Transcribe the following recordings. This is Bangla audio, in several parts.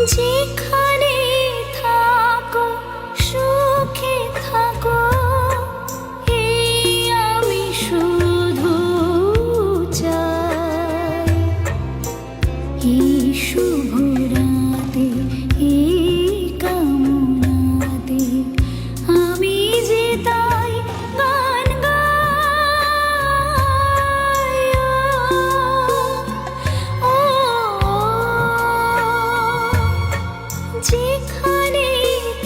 যেখানে থাকো সুখে থাকো, এই আমি শুধু চাই। এই শুভ রাতে, এই কামনাতে আমি যে তাই গান গাই। ও যেখানে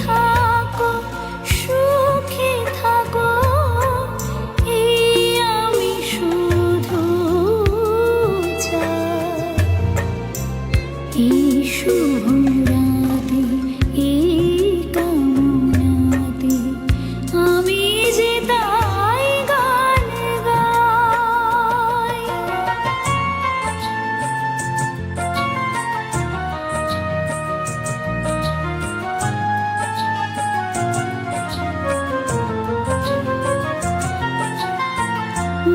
থাকো সুখে থাকো, এই আমি শুধু চাই। এই শুভ রাতে, এই কামনাতে আমি যে তাই গান গাই।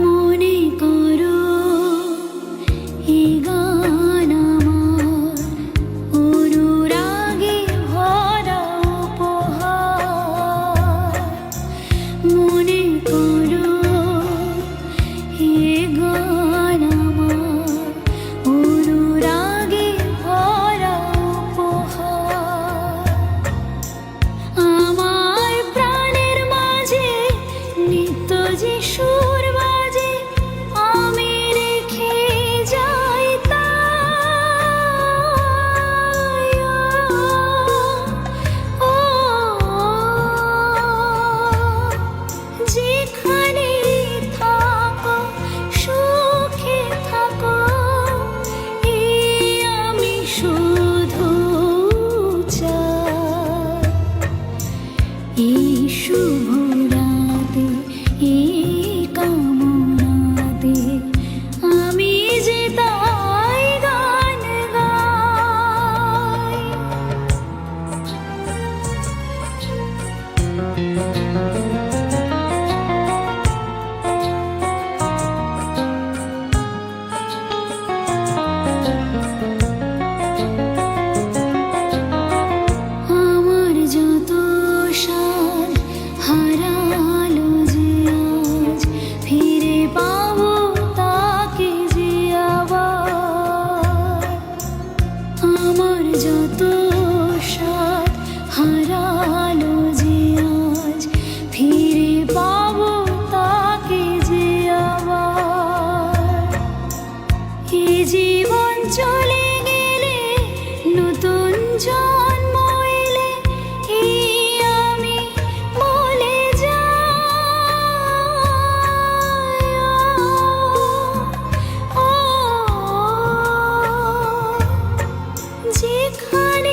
মনে করো এই গান আমার অনুরাগে ভরা উপহার। মনে করো এই গান আমার অনুরাগে ভরা উপহার। আমার প্রাণের মাঝে নিত্য যে সুর বাজে, আমি রেখে যাই তাই। ও যেখানে থাকো সুখে থাকো, এই আমি শুধু চাই। এই শুভ রাতে, এই কামনাতে আমি যে তাই গান গাই। আমার যত সাধ হারালো যে আজ, ফিরে পাবো তাকে যে আবার। আমার যত সাধ হারালো যে আজ, ফিরে পাবো তাকে যে আবার। এই জীবন চলে গেলে, নতুন জন্ম এলে, এই আমি বলে যাই। ও যেখানে